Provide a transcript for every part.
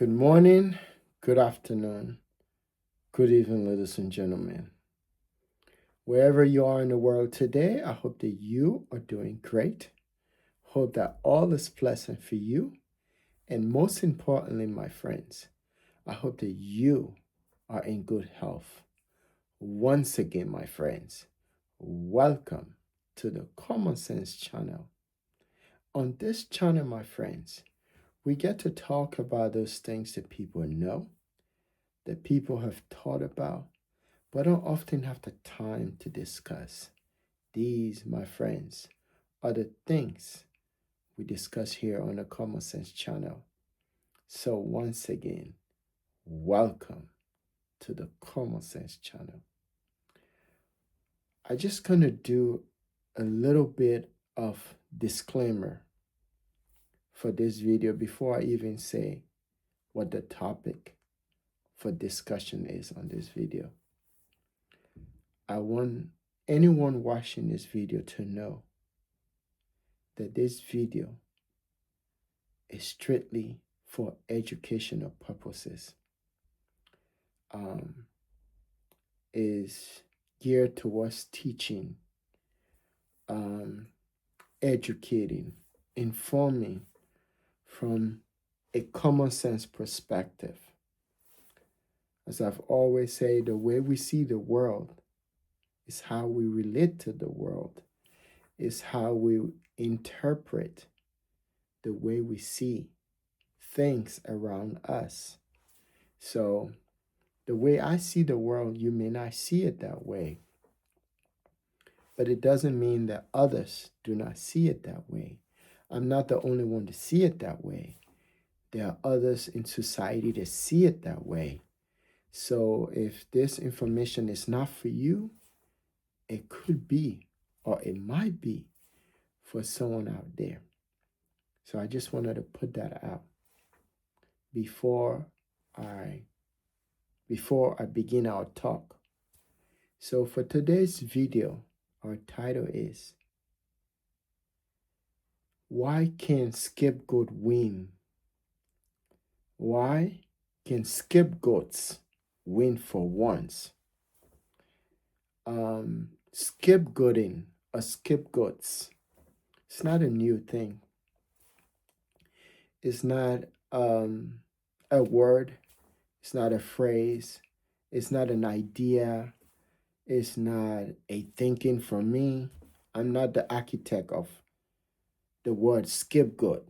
Good morning, good afternoon, good evening, ladies and gentlemen. Wherever you are in the world today, I hope that you are doing great. Hope that all is pleasant for you. And most importantly, my friends, I hope that you are in good health. Once again, my friends, welcome to the Common Sense channel. On this channel, my friends, we get to talk about those things that people know, that people have thought about, but don't often have the time to discuss. These, my friends, are the things we discuss here on the Common Sense channel. So once again, welcome to the Common Sense channel. I just gonna do a little bit of disclaimer for this video before I even say what the topic for discussion is on this video. I want anyone watching this video to know that this video is strictly for educational purposes. Is geared towards teaching, educating, informing from a common sense perspective. As I've always said, the way we see the world is how we relate to the world, is how we interpret the way we see things around us. So the way I see the world, you may not see it that way. But it doesn't mean that others do not see it that way. I'm not the only one to see it that way. There are others in society that see it that way. So if this information is not for you, it could be, or it might be, for someone out there. So I just wanted to put that out before I begin our talk. So for today's video, our title is, why can scapegoat win? Why can scapegoats win for once? Scapegoating or scapegoats, it's not a new thing. It's not a word. It's not a phrase. It's not an idea. It's not a thinking from me. I'm not the architect of the word scapegoat.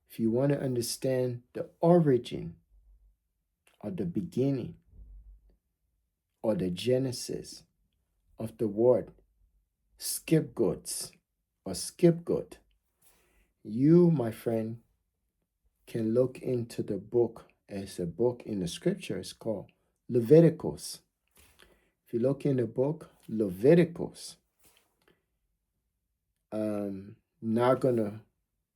If you want to understand the origin or the beginning or the genesis of the word scapegoats or scapegoat, you, my friend, can look into the book. As a book in the scripture, it's called Leviticus. If you look in the book Leviticus, not gonna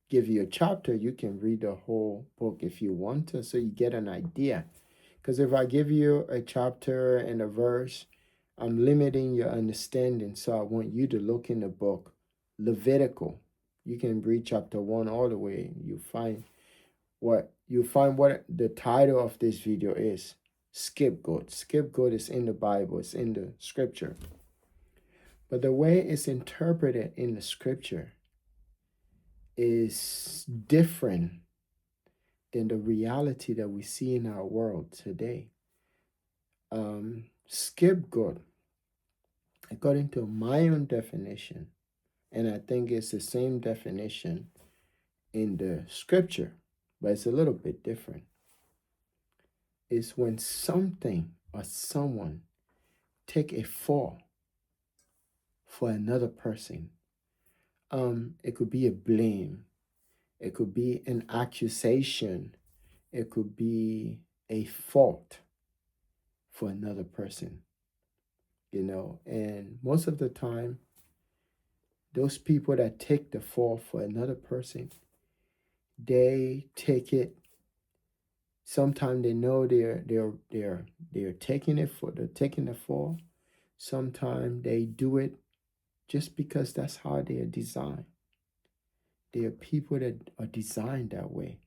give you a chapter. You can read the whole book if you want to, so you get an idea. Because if I give you a chapter and a verse, I'm limiting your understanding. So I want you to look in the book Levitical. You can read chapter 1 all the way. You find what the title of this video is. Scapegoat. Scapegoat is in the Bible. It's in the scripture. But the way it's interpreted in the scripture is different than the reality that we see in our world today. Scapegoat, according to my own definition, and I think it's the same definition in the scripture, but it's a little bit different, is when something or someone take a fall for another person. It could be a blame. It could be an accusation. It could be a fault for another person, and most of the time, those people that take the fall for another person, they take it. Sometimes they know they're taking the fall. Sometimes they do it just because that's how they are designed. There are people that are designed that way.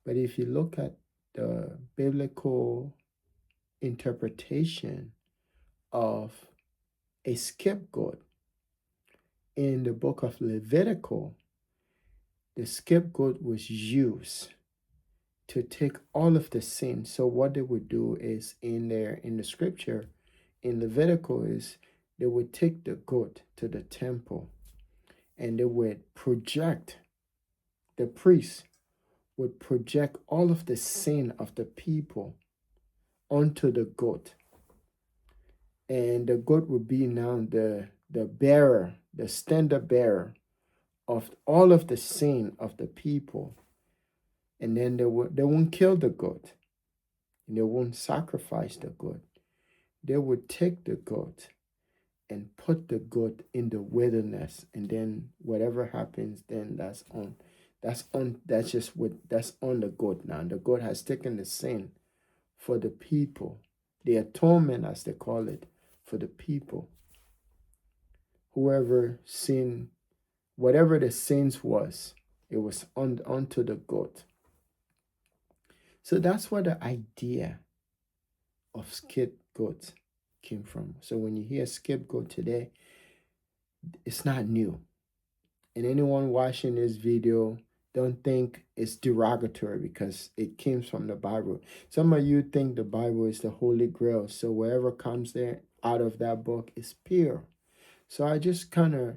But if you look at the biblical interpretation of a scapegoat in the book of Leviticus, the scapegoat was used to take all of the sin. So what they would do is in the scripture in Leviticus is they would take the goat to the temple and they would project, the priest would project all of the sin of the people onto the goat. And the goat would be now the bearer, the standard bearer of all of the sin of the people. And then they won't kill the goat. They won't sacrifice the goat. They would take the goat and put the goat in the wilderness, and then whatever happens, then that's on the goat now. The goat has taken the sin for the people, the atonement as they call it, for the people. Whoever sinned, whatever the sins was, it was onto the goat. So that's where the idea of scapegoat came from. So when you hear scapegoat today, it's not new. And anyone watching this video, don't think it's derogatory because it came from the Bible. Some of you think the Bible is the Holy Grail. So whatever comes there out of that book is pure. So I just kind of,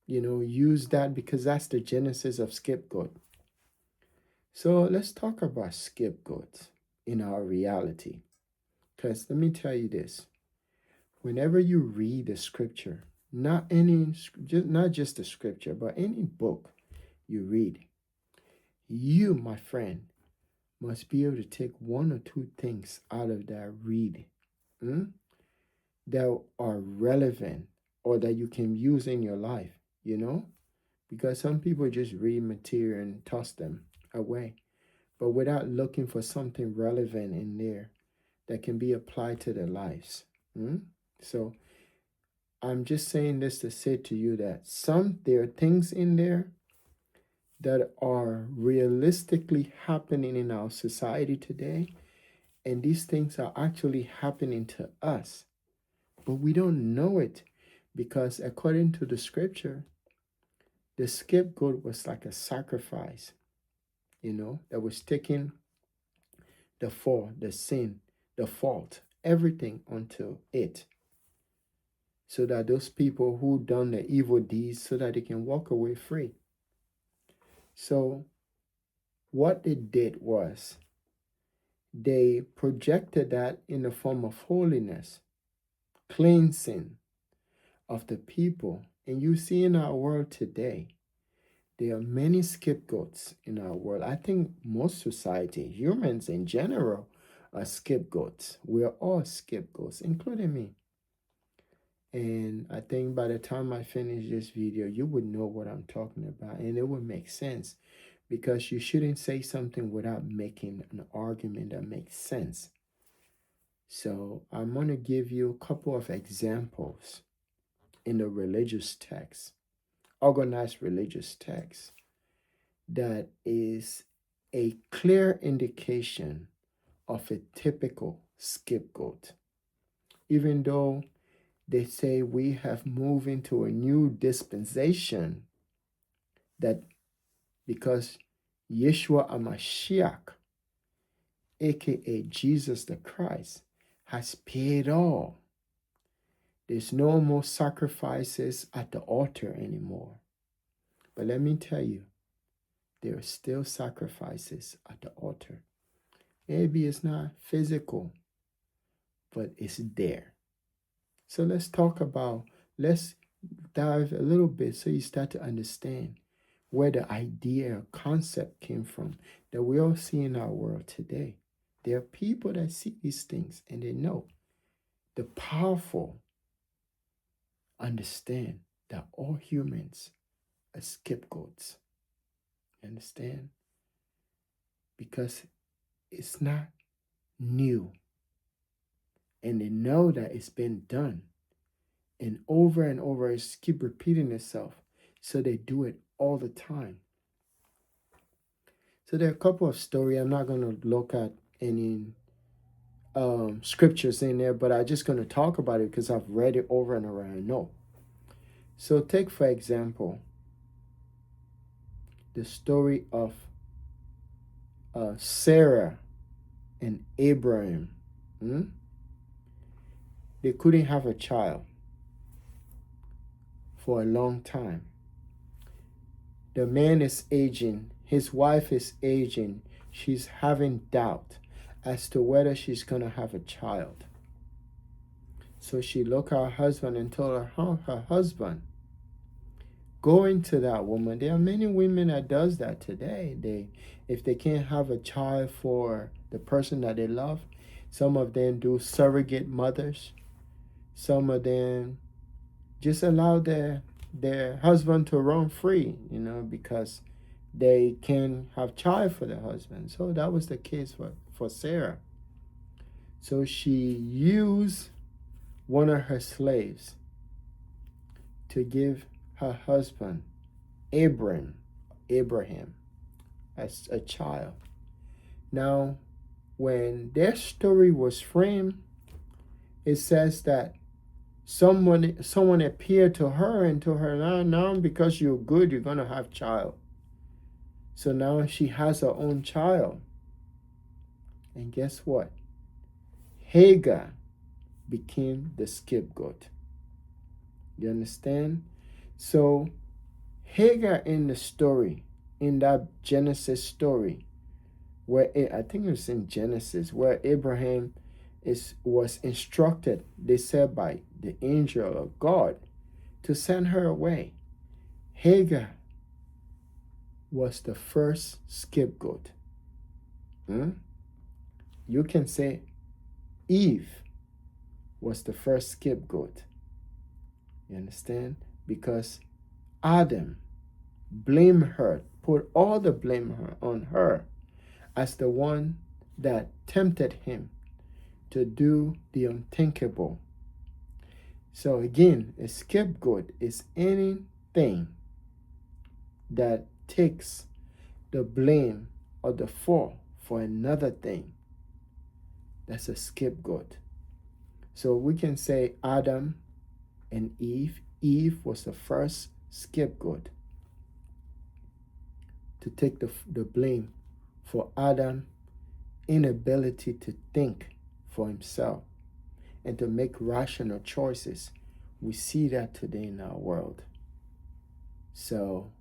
use that because that's the genesis of scapegoat. So let's talk about scapegoats in our reality. Because let me tell you this. Whenever you read the scripture, not just the scripture, but any book you read, you, my friend, must be able to take one or two things out of that read that are relevant or that you can use in your life, because some people just read material and toss them away, but without looking for something relevant in there that can be applied to their lives. So I'm just saying this to say to you that there are things in there that are realistically happening in our society today, and these things are actually happening to us, but we don't know it because according to the scripture, the scapegoat was like a sacrifice, that was taking the sin, the fault, everything onto it, so that those people who done the evil deeds, so that they can walk away free. So what they did was they projected that in the form of holiness, cleansing of the people. And you see in our world today, there are many scapegoats in our world. I think most society, humans in general, are scapegoats. We are all scapegoats, including me. And I think by the time I finish this video, you would know what I'm talking about, and it would make sense, because you shouldn't say something without making an argument that makes sense. So I'm going to give you a couple of examples in the religious text, organized religious text, that is a clear indication of a typical scapegoat. Even though they say we have moved into a new dispensation, that because Yeshua HaMashiach, aka Jesus the Christ, has paid all. There's no more sacrifices at the altar anymore. But let me tell you, there are still sacrifices at the altar. Maybe it's not physical, but it's there. So let's dive a little bit so you start to understand where the idea or concept came from that we all see in our world today. There are people that see these things and they know. The powerful understand that all humans are scapegoats. Understand? Because it's not new. And they know that it's been done. And over it keep repeating itself. So they do it all the time. So there are a couple of stories. I'm not going to look at any scriptures in there, but I'm just going to talk about it because I've read it over and over and I know. So take, for example, the story of Sarah and Abraham. They couldn't have a child for a long time. The man is aging, his wife is aging, she's having doubt as to whether she's going to have a child. So she looked at her husband and told her husband, go into that woman. There are many women that does that today. If they can't have a child for the person that they love, some of them do surrogate mothers. Some of them just allow their husband to run free, because they can have child for their husband. So that was the case for Sarah. So she used one of her slaves to give her husband Abraham as a child. Now, when their story was framed, it says that someone appeared to her and told her, now because you're good, you're going to have child. So now she has her own child. And guess what? Hagar became the scapegoat. You understand? So Hagar in the story, in that Genesis story, where I think it was in Genesis, where Abraham was instructed, they said by the angel of God, to send her away. Hagar was the first scapegoat. You can say Eve was the first scapegoat. You understand? Because Adam blamed her, put all the blame on her as the one that tempted him to do the unthinkable. So again, a scapegoat is anything that takes the blame or the fault for another thing. That's a scapegoat. So we can say Adam and Eve. Eve was the first scapegoat to take the blame for Adam's inability to think for himself and to make rational choices. We see that today in our world. So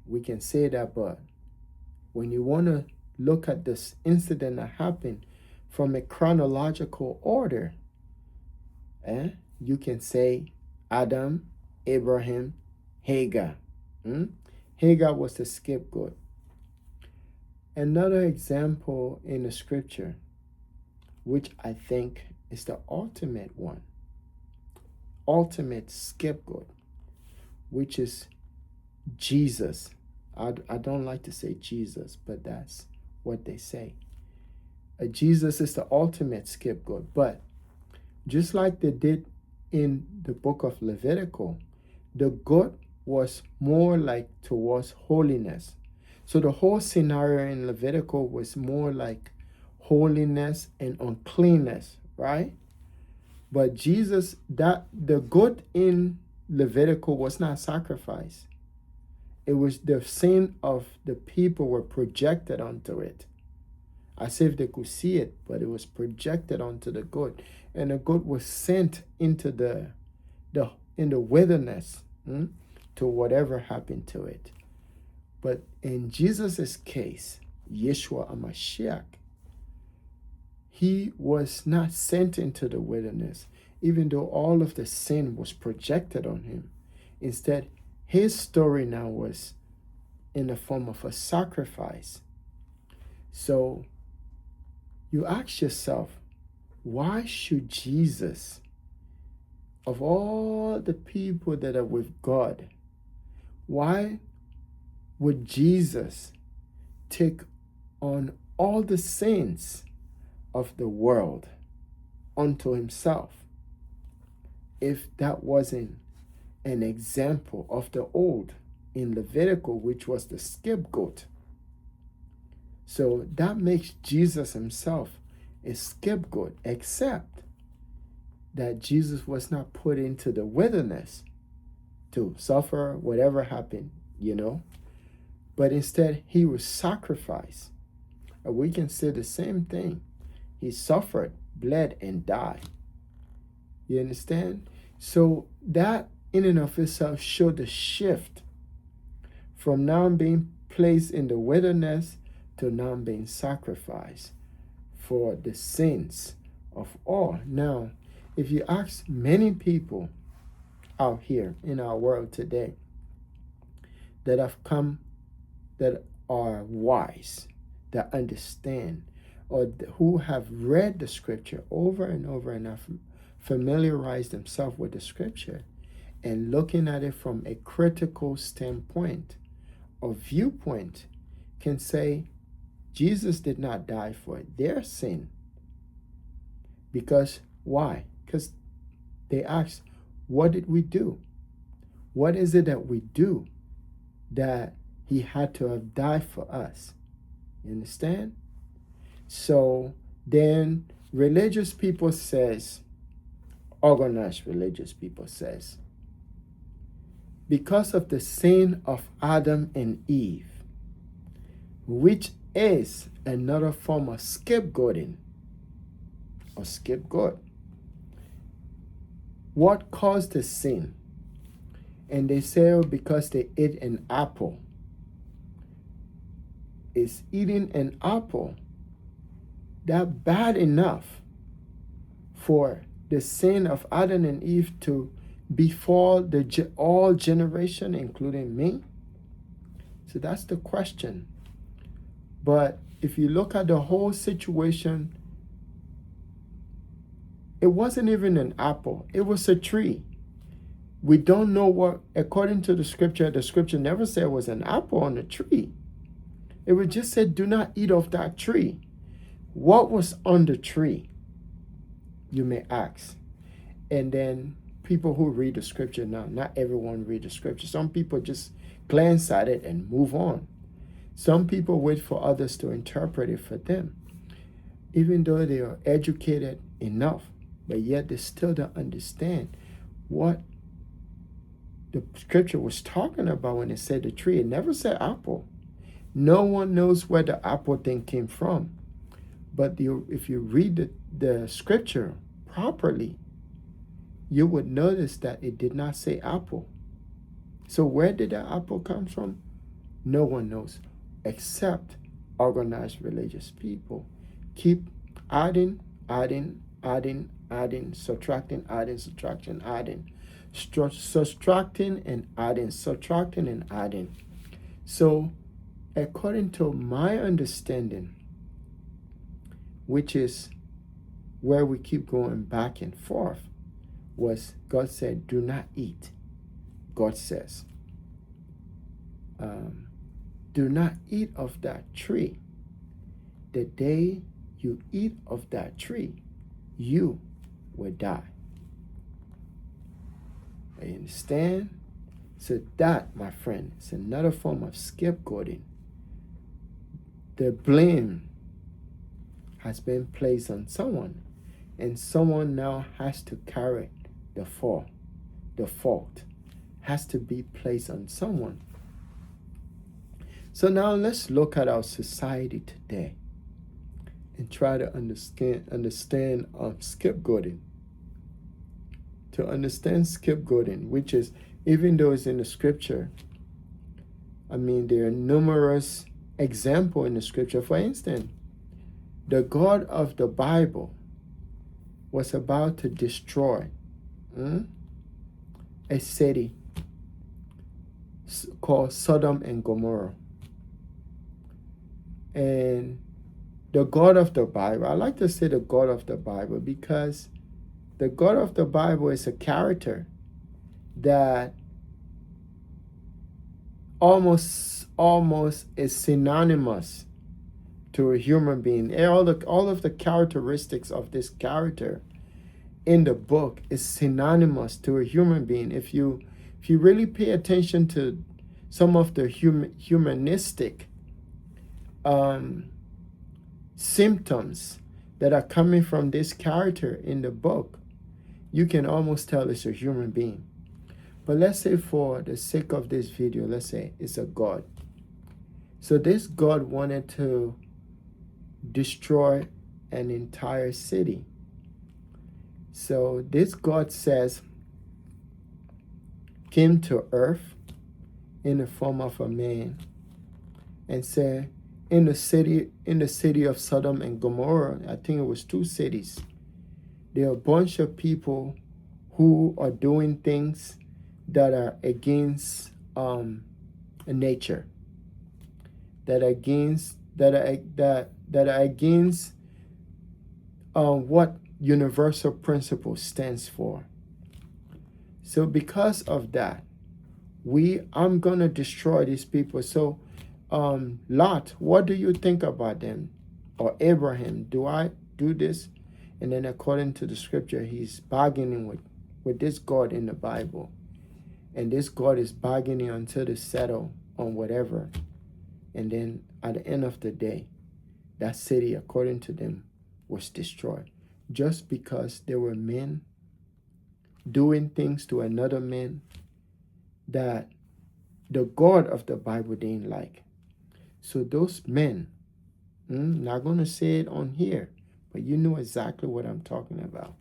we can say that, but when you want to look at this incident that happened from a chronological order, you can say Adam, Abraham, Hagar. Hagar was the scapegoat. Another example in the scripture, which I think is the ultimate one, ultimate scapegoat, which is Jesus. I don't like to say Jesus, but that's what they say. Jesus is the ultimate scapegoat. But just like they did in the book of Leviticus, the goat was more like towards holiness. So the whole scenario in Leviticus was more like holiness and uncleanness, right? But Jesus, the goat in Leviticus was not sacrificed. It was the sin of the people were projected onto it, as if they could see it, but it was projected onto the goat. And the goat was sent into in the wilderness to whatever happened to it. But in Jesus' case, Yeshua HaMashiach, he was not sent into the wilderness, even though all of the sin was projected on him. Instead, his story now was in the form of a sacrifice. So you ask yourself, why should Jesus, of all the people that are with God, why would Jesus take on all the sins of the world unto himself if that wasn't an example of the old in Leviticus, which was the scapegoat? So that makes Jesus himself a scapegoat, except that Jesus was not put into the wilderness to suffer whatever happened, but instead he was sacrificed. And we can say the same thing. He suffered, bled, and died. You understand? So that in and of itself showed the shift from now being placed in the wilderness to now being sacrificed for the sins of all. Now, if you ask many people out here in our world today that have come, that are wise, that understand, or who have read the scripture over and over and have familiarized themselves with the scripture and looking at it from a critical standpoint or viewpoint, can say Jesus did not die for their sin. Because why? Because they asked, what did we do? What is it that we do that he had to have died for us? You understand? So then religious people says, organized religious people says, because of the sin of Adam and Eve, which is another form of scapegoating or scapegoat. What caused the sin? And they say, because they ate an apple. Is eating an apple that bad enough for the sin of Adam and Eve to befall all generation, including me? So that's the question. But if you look at the whole situation, it wasn't even an apple. It was a tree. We don't know what, according to the scripture never said it was an apple on the tree. It would just say, do not eat of that tree. What was on the tree? You may ask. And then people who read the scripture now, not everyone read the scripture. Some people just glance at it and move on. Some people wait for others to interpret it for them, even though they are educated enough, but yet they still don't understand what the scripture was talking about when it said the tree. It never said apple. No one knows where the apple thing came from. But if you read the scripture properly, you would notice that it did not say apple. So where did the apple come from? No one knows, except organized religious people. Keep adding, subtracting, adding. Subtracting and adding. So according to my understanding, which is where we keep going back and forth, was God said, do not eat. God says, do not eat of that tree. The day you eat of that tree, you will die. You understand? So that, my friend, is another form of scapegoating. The blame has been placed on someone, and someone now has to carry the fault. The fault has to be placed on someone. So now let's look at our society today and try to understand scapegoating. To understand scapegoating, which is, even though it's in the scripture, there are numerous examples in the scripture. For instance, the God of the Bible was about to destroy a city called Sodom and Gomorrah. And the God of the Bible, I like to say the God of the Bible because the God of the Bible is a character that almost is synonymous to a human being. All of the characteristics of this character in the book is synonymous to a human being. If you really pay attention to some of the humanistic symptoms that are coming from this character in the book, you can almost tell it's a human being. But let's say for the sake of this video, let's say it's a god. So this god wanted to destroy an entire city. So this god says, came to earth in the form of a man and said, in the city of Sodom and Gomorrah, I think it was 2 cities, there are a bunch of people who are doing things that are against nature, that are against what universal principle stands for. So because of that, I'm gonna destroy these people. So Lot, what do you think about them? Or Abraham, do I do this? And then according to the scripture, he's bargaining with this God in the Bible. And this God is bargaining until they settle on whatever. And then at the end of the day, that city, according to them, was destroyed. Just because there were men doing things to another man that the God of the Bible didn't like. So those men, not going to say it on here, but you know exactly what I'm talking about.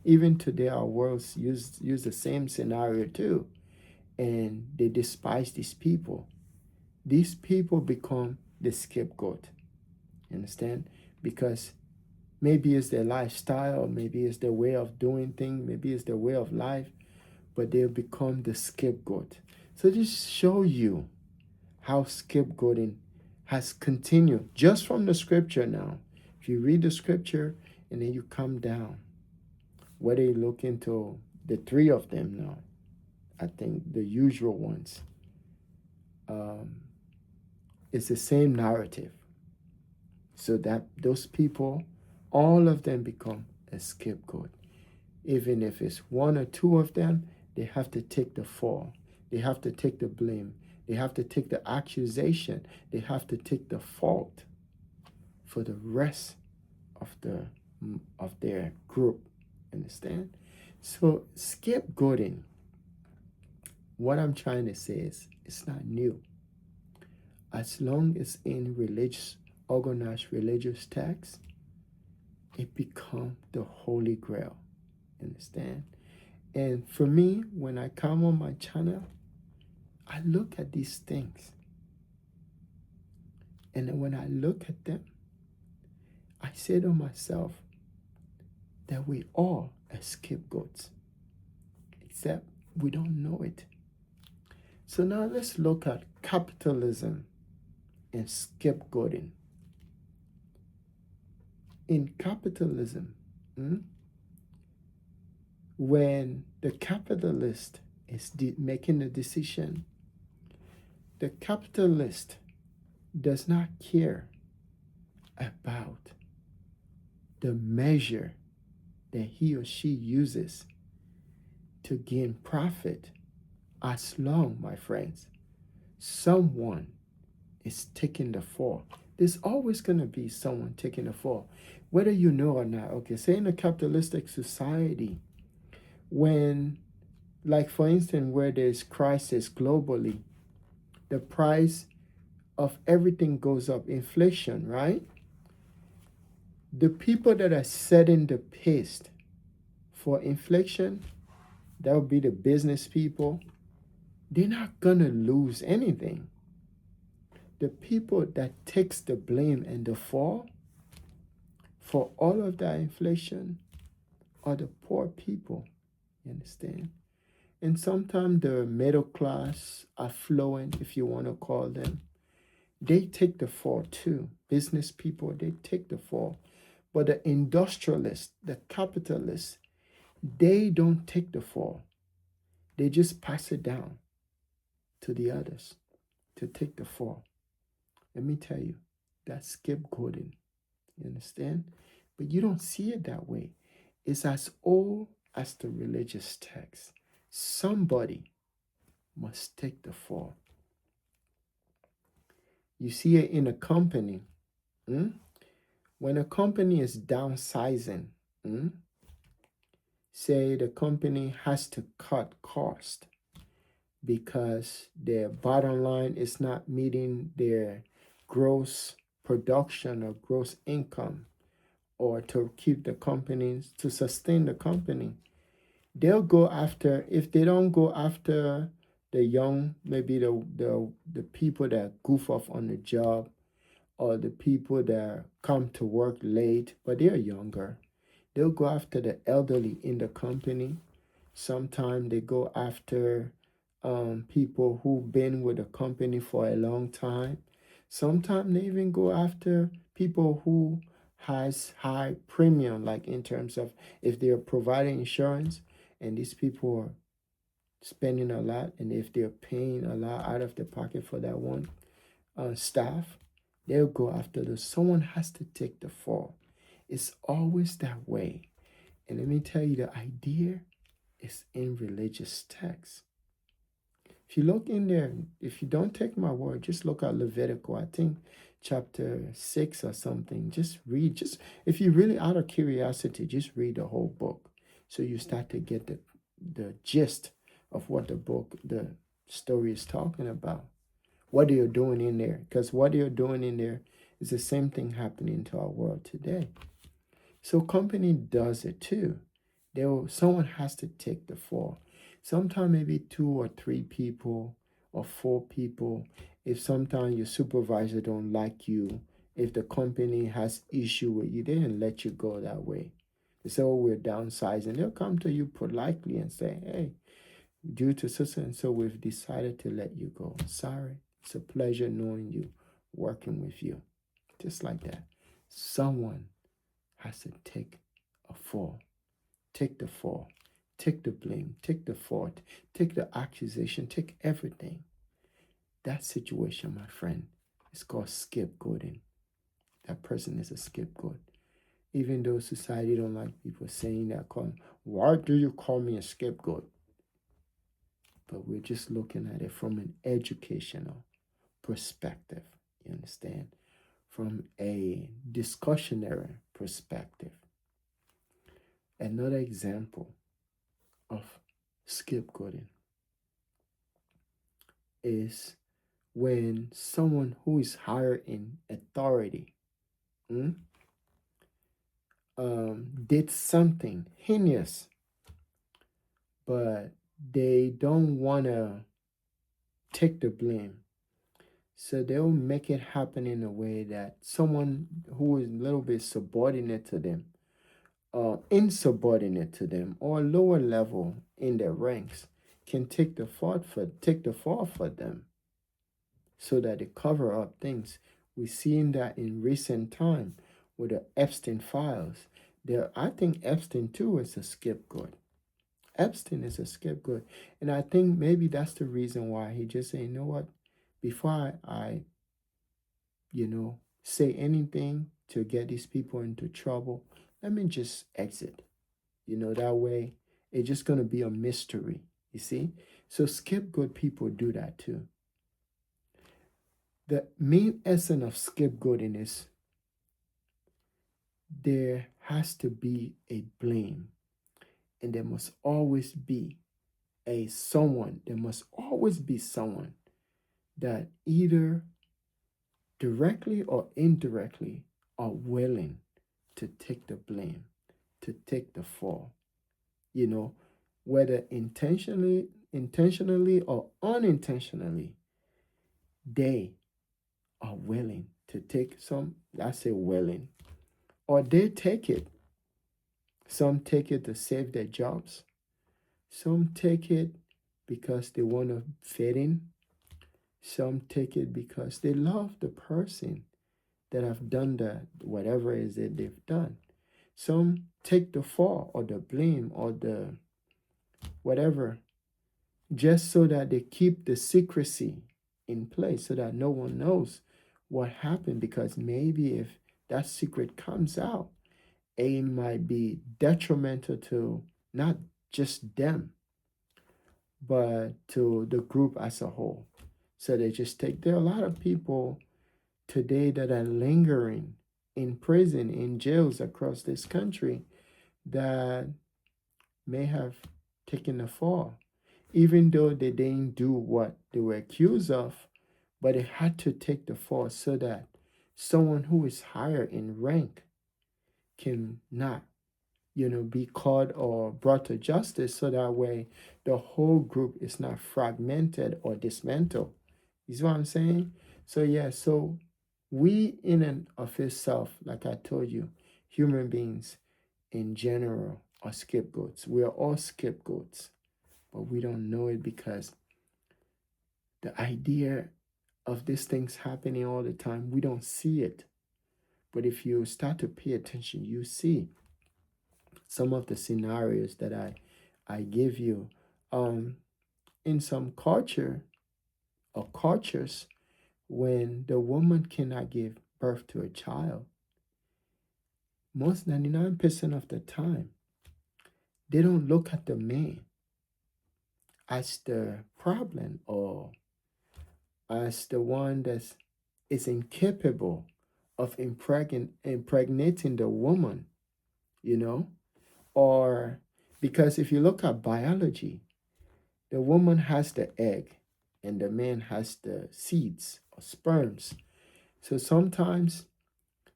Even today, our worlds use the same scenario too. And they despise these people. These people become the scapegoat. You understand? Because maybe it's their lifestyle, maybe it's their way of doing things, maybe it's their way of life, but they'll become the scapegoat. So just show you how scapegoating has continued just from the scripture now. If you read the scripture and then you come down, whether you look into the 3 of them now, I think the usual ones, it's the same narrative. So that those people, all of them become a scapegoat. Even if it's 1 or 2 of them, they have to take the fall. They have to take the blame. They have to take the accusation. They have to take the fault for the rest of their group. Understand? So scapegoating, what I'm trying to say is, it's not new. As long as in organized religious texts, it becomes the holy grail. Understand? And for me, when I come on my channel, I look at these things. And then when I look at them, I say to myself that we all are scapegoats, except we don't know it. So now let's look at capitalism and scapegoating. In capitalism, when the capitalist is making a decision, the capitalist does not care about the measure that he or she uses to gain profit, as long, my friends, someone is taking the fall. There's always going to be someone taking the fall, whether you know or not. Okay, say in a capitalistic society, when, like for instance, where there's crisis globally, the price of everything goes up, inflation, right? The people that are setting the pace for inflation, that would be the business people, they're not going to lose anything. The people that takes the blame and the fall for all of that inflation are the poor people. You understand? And sometimes the middle class, affluent, if you want to call them, they take the fall too. Business people, they take the fall. But the industrialists, the capitalists, they don't take the fall. They just pass it down to the others to take the fall. Let me tell you, that's scapegoating. You understand? But you don't see it that way. It's as old as the religious text. Somebody must take the fall. You see it in a company. When a company is downsizing, say the company has to cut cost because their bottom line is not meeting their gross production or gross income, or to keep the companies, to sustain the company, they'll go after, if they don't go after the young, maybe the people that goof off on the job, or the people that come to work late but they're younger, they'll go after the elderly in the company. Sometimes they go after people who've been with the company for a long time. Sometimes they even go after people who has high premium, like in terms of if they're providing insurance and these people are spending a lot, and if they're paying a lot out of their pocket for that one staff, they'll go after those. Someone has to take the fall. It's always that way. And let me tell you, the idea is in religious texts. If you look in there, if you don't take my word, just look at Levitical, I think chapter 6 or something. Just read, just if you really out of curiosity, just read the whole book. So you start to get the gist of what the story is talking about. What you're doing in there. Because what you're doing in there is the same thing happening to our world today. So company does it too. Someone has to take the fall. Sometimes maybe 2 or 3 people or 4 people. If sometimes your supervisor don't like you, if the company has issue with you, they didn't let you go that way. They say, oh, we're downsizing. They'll come to you politely and say, hey, due to such and so, we've decided to let you go. Sorry. It's a pleasure knowing you, working with you. Just like that. Someone has to take a fall. Take the fall. Take the blame. Take the fault. Take the accusation. Take everything. That situation, my friend, is called scapegoating. That person is a scapegoat. Even though society don't like people saying that, why do you call me a scapegoat? But we're just looking at it from an educational perspective. You understand? From a discussionary perspective. Another example of scapegoating is when someone who is higher in authority did something heinous, but they don't want to take the blame. So they'll make it happen in a way that someone who is a little bit subordinate to them, insubordinate to them, or lower level in their ranks can take the fall for them, so that they cover up things. We've seen that in recent time with the Epstein files. I think Epstein too is a scapegoat. Epstein is a scapegoat, and I think maybe that's the reason why he just said, you know what, before I say anything to get these people into trouble, let me just exit. That way it's just going to be a mystery, you see? So scapegoat people do that too. The main essence of scapegoating is there has to be a blame, and there must always be there must always be someone that either directly or indirectly are willing to take the blame, to take the fall. Whether intentionally or unintentionally, they are willing to take some, I say willing, or they take it. Some take it to save their jobs. Some take it because they want to fit in. Some take it because they love the person that have done whatever it is that they've done. Some take the fall or the blame or the whatever just so that they keep the secrecy in place so that no one knows what happened, because maybe if that secret comes out, it might be detrimental to not just them, but to the group as a whole. So they just there are a lot of people today that are lingering in prison, in jails across this country that may have taken the fall, even though they didn't do what they were accused of, but they had to take the fall so that someone who is higher in rank can not, be caught or brought to justice, so that way the whole group is not fragmented or dismantled. You see what I'm saying? So yeah, so we in and of itself, like I told you, human beings in general are scapegoats. We are all scapegoats, but we don't know it because the idea of these things happening all the time, we don't see it. But if you start to pay attention, you see some of the scenarios that I give you. In some culture or cultures, when the woman cannot give birth to a child, most 99% of the time, they don't look at the man as the problem or as the one that is incapable of impregnating the woman, you know? Or because if you look at biology, the woman has the egg and the man has the seeds or sperms. So sometimes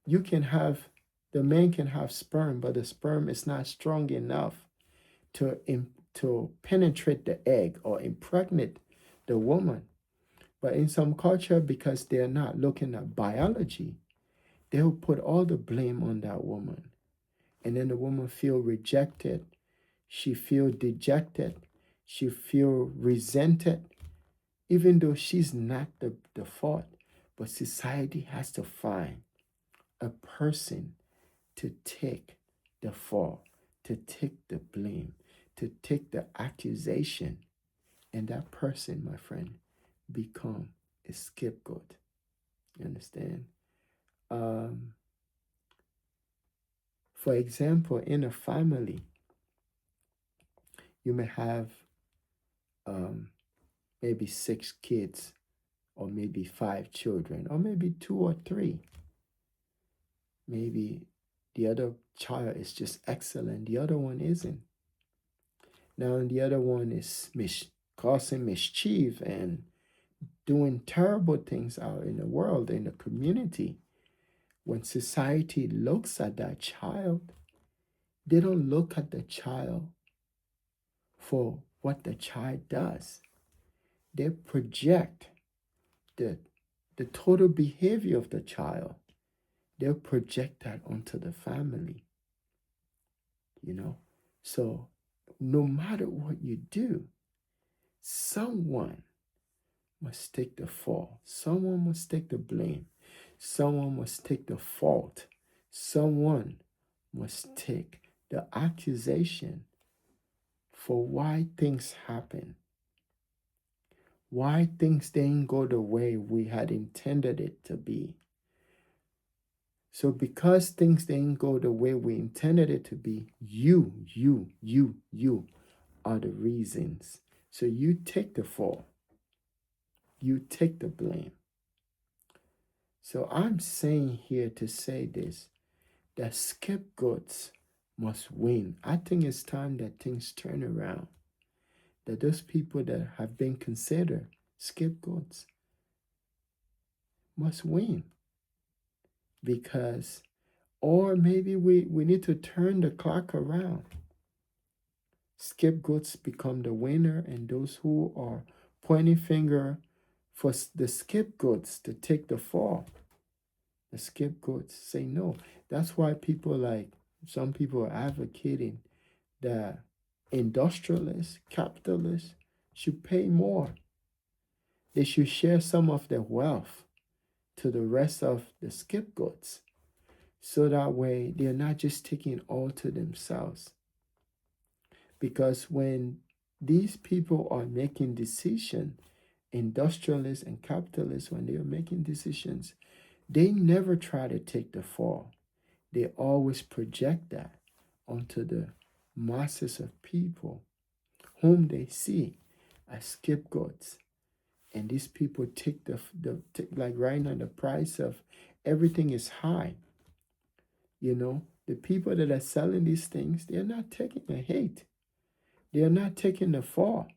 you can have, the man can have sperm, but the sperm is not strong enough to penetrate the egg or impregnate the woman. But in some culture, because they're not looking at biology, they'll put all the blame on that woman. And then the woman feel rejected. She feel dejected. She feel resented, even though she's not the fault. But society has to find a person to take the fall, to take the blame, to take the accusation. And that person, my friend, become a scapegoat. You understand? Um, for example, in a family, you may have um, maybe 6 kids, or maybe 5 children, or maybe 2 or 3. Maybe the other child is just excellent, the other one isn't. Now, the other one is causing mischief and doing terrible things out in the world, in the community. When society looks at that child, they don't look at the child for what the child does. They project the, the total behavior of the child. They'll project that onto the family, you know. So no matter what you do, someone must take the fall. Someone must take the blame. Someone must take the fault. Someone must take the accusation for why things happen, why things didn't go the way we had intended it to be. So because things didn't go the way we intended it to be, you are the reasons. So you take the fall. You take the blame. So I'm saying here to say this, that scapegoats must win. I think it's time that things turn around. That those people that have been considered scapegoats must win. Because, or maybe we need to turn the clock around. Scapegoats become the winner, and those who are pointing finger for the scapegoats to take the fall, the scapegoats say no. That's why some people are advocating that industrialists, capitalists should pay more. They should share some of their wealth to the rest of the scapegoats, so that way they're not just taking all to themselves. Because when these people are making decisions, industrialists and capitalists, when they are making decisions, they never try to take the fall. They always project that onto the masses of people whom they see as scapegoats. And these people take like right now, the price of everything is high. You know, the people that are selling these things, they're not taking the hate. They're not taking the fall.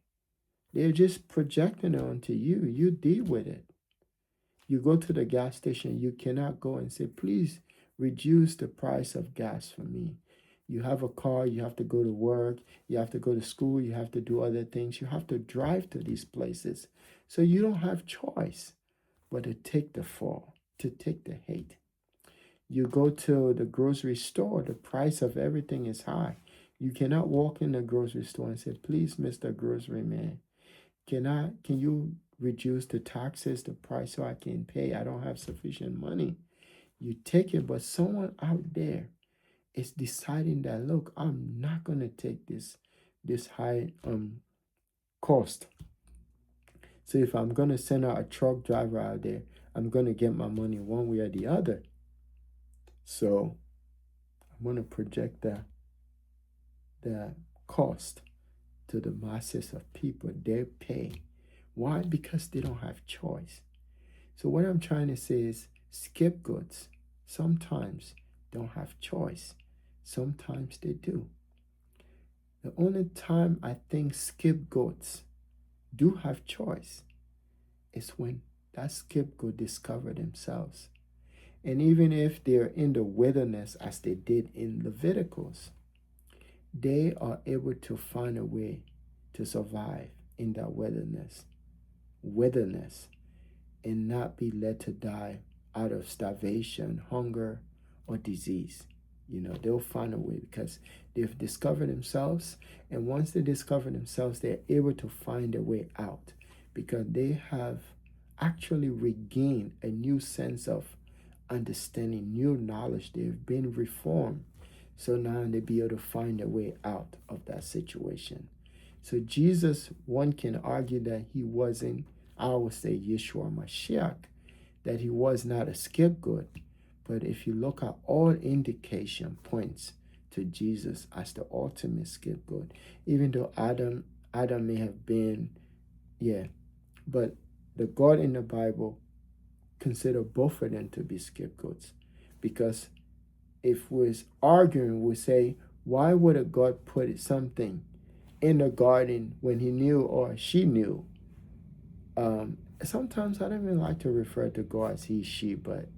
They're just projecting it onto you. You deal with it. You go to the gas station, you cannot go and say, please reduce the price of gas for me. You have a car, you have to go to work, you have to go to school, you have to do other things. You have to drive to these places. So you don't have choice but to take the fall, to take the hate. You go to the grocery store, the price of everything is high. You cannot walk in the grocery store and say, please, Mr. Grocery Man, can you reduce the taxes, the price so I can pay? I don't have sufficient money. You take it, but someone out there is deciding that, look, I'm not gonna take this high cost. So if I'm gonna send out a truck driver out there, I'm gonna get my money one way or the other. So I'm gonna project the cost to the masses of people. They pay. Why? Because they don't have choice. So what I'm trying to say is scapegoats sometimes don't have choice. Sometimes they do. The only time I think scapegoats do have choice is when that scapegoat discover themselves. And even if they're in the wilderness as they did in Leviticus, they are able to find a way to survive in that wilderness, and not be led to die out of starvation, hunger, or disease. You know, they'll find a way because they've discovered themselves. And once they discover themselves, they're able to find a way out because they have actually regained a new sense of understanding, new knowledge. They've been reformed. So now they be able to find a way out of that situation. So Jesus, one can argue that he wasn't, I would say Yeshua Mashiach, that he was not a scapegoat. But if you look at all indication points to Jesus as the ultimate scapegoat, even though Adam may have been, but the God in the Bible consider both of them to be scapegoats. Because if we're arguing, we say, why would a God put something in the garden when he knew or she knew? Sometimes I don't even like to refer to God as he, she, but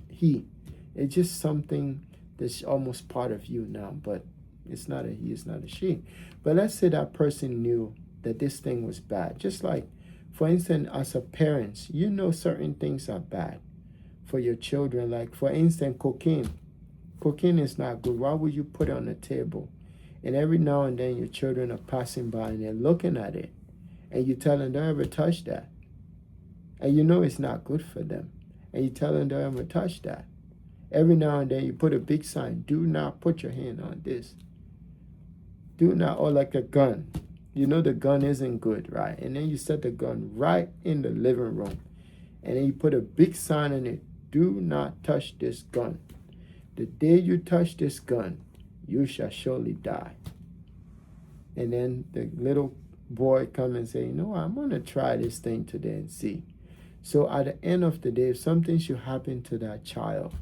he. It's just something that's almost part of you now, but it's not a he, it's not a she. But let's say that person knew that this thing was bad. Just like, for instance, as a parent, you know certain things are bad for your children. Like, for instance, cocaine. Cocaine is not good. Why would you put it on the table? And every now and then your children are passing by and they're looking at it. And you tell them, don't ever touch that. And you know it's not good for them. And you tell them, don't ever touch that. Every now and then you put a big sign, do not put your hand on this. Do not, or like a gun. You know the gun isn't good, right? And then you set the gun right in the living room. And then you put a big sign on it, do not touch this gun. The day you touch this gun, you shall surely die. And then the little boy come and say, I'm going to try this thing today and see. So at the end of the day, if something should happen to that child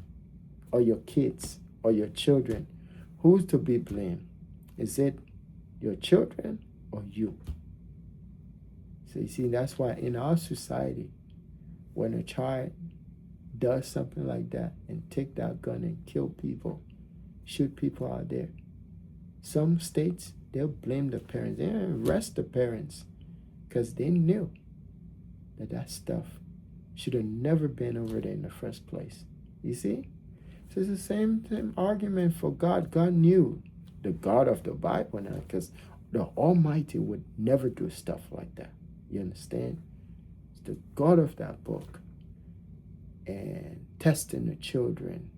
or your kids or your children, who's to be blamed? Is it your children or you? So you see, that's why in our society, when a child does something like that and take that gun and kill people, shoot people out there, some states, they'll blame the parents. They'll arrest the parents because they knew that stuff should have never been over there in the first place. You see? So it's the same argument for God. God knew, the God of the Bible now, because the Almighty would never do stuff like that. You understand? It's the God of that book. And testing the children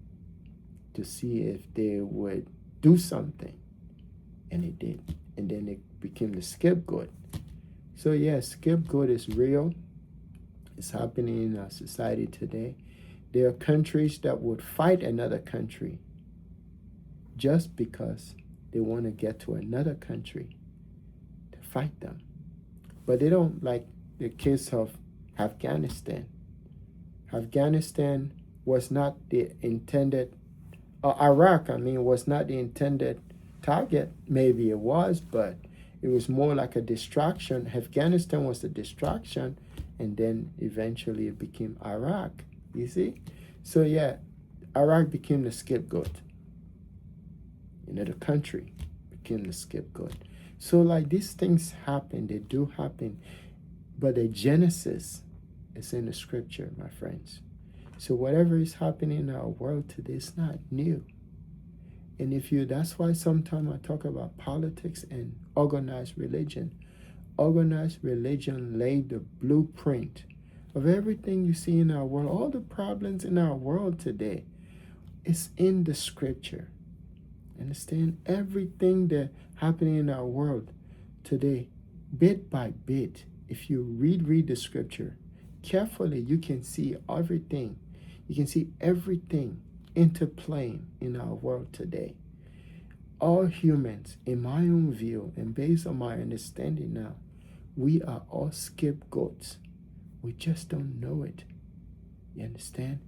to see if they would do something. And they did. And then it became the scapegoat. So yes, scapegoat is real. It's happening in our society today. There are countries that would fight another country just because they want to get to another country to fight them. But they don't, like the case of Afghanistan. Afghanistan was not the intended Iraq, was not the intended target. Maybe it was, but it was more like a distraction. Afghanistan was the distraction, and then eventually it became Iraq. You see? So, yeah, Iraq became the scapegoat. The country became the scapegoat. So, like, these things happen, they do happen, but the genesis is in the scripture, my friends. So whatever is happening in our world today is not new. And that's why sometimes I talk about politics and organized religion. Organized religion laid the blueprint of everything you see in our world. All the problems in our world today is in the scripture. Understand? Everything that happening in our world today, bit by bit, if you read the scripture carefully, you can see everything. You can see everything interplaying in our world today. All humans, in my own view, and based on my understanding now, we are all scapegoats. We just don't know it. You understand?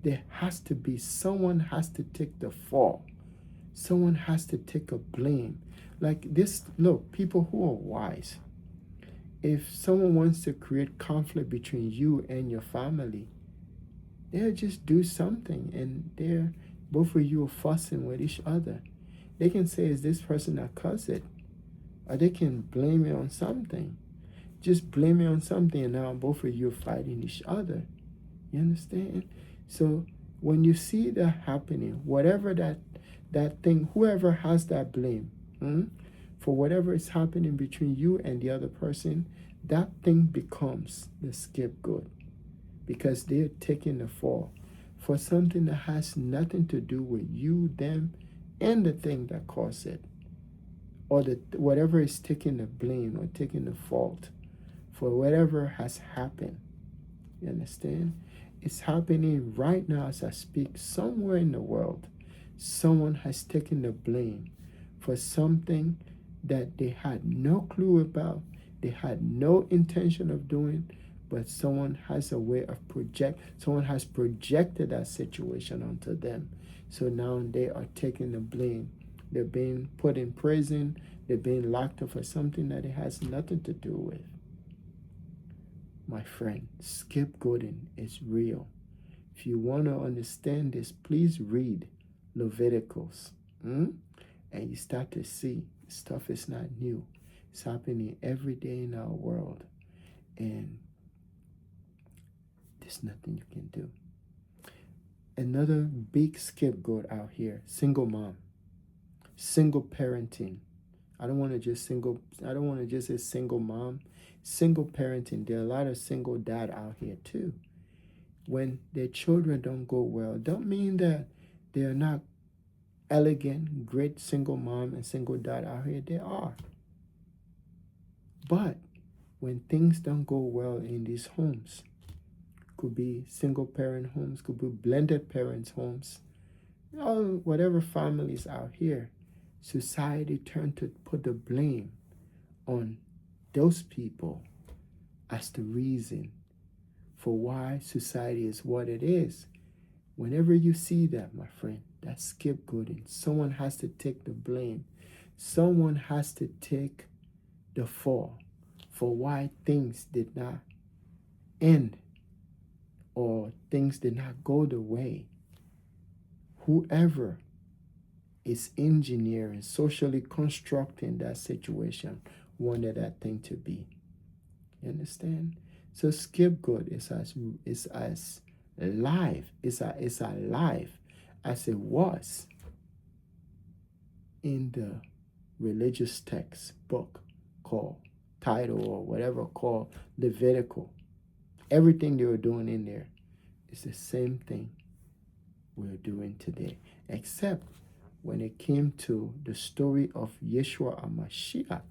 There has to be, someone has to take the fall. Someone has to take a blame. Like this, look, people who are wise, if someone wants to create conflict between you and your family, they'll just do something, and both of you are fussing with each other. They can say, is this person that caused it? Or they can blame it on something. Just blame it on something, and now both of you are fighting each other. You understand? So when you see that happening, whatever that thing, whoever has that blame, for whatever is happening between you and the other person, that thing becomes the scapegoat, because they're taking the fall for something that has nothing to do with you, them, and the thing that caused it, or whatever is taking the blame or taking the fault for whatever has happened. You understand? It's happening right now as I speak. Somewhere in the world, someone has taken the blame for something that they had no clue about, they had no intention of doing, but someone has a way of someone has projected that situation onto them. So now they are taking the blame. They're being put in prison, they're being locked up for something that it has nothing to do with. My friend, scapegoating is real. If you want to understand this, please read Leviticus. And you start to see stuff is not new. It's happening every day in our world. And there's nothing you can do. Another big scapegoat out here, single mom, single parenting. I don't want to just say single mom, single parenting. There are a lot of single dad out here too. When their children don't go well, don't mean that they are not elegant, great single mom and single dad out here. They are. But when things don't go well in these homes, could be single parent homes, could be blended parents homes, whatever families out here, society turned to put the blame on those people as the reason for why society is what it is. Whenever you see that, my friend, that's scapegoating. Someone has to take the blame. Someone has to take the fall for why things did not end or things did not go the way. Whoever is engineering, socially constructing that situation wanted that thing to be. You understand? So scapegoat is as alive as it was in the religious text book called title or whatever called Levitical. Everything they were doing in there is the same thing we're doing today, except when it came to the story of Yeshua HaMashiach,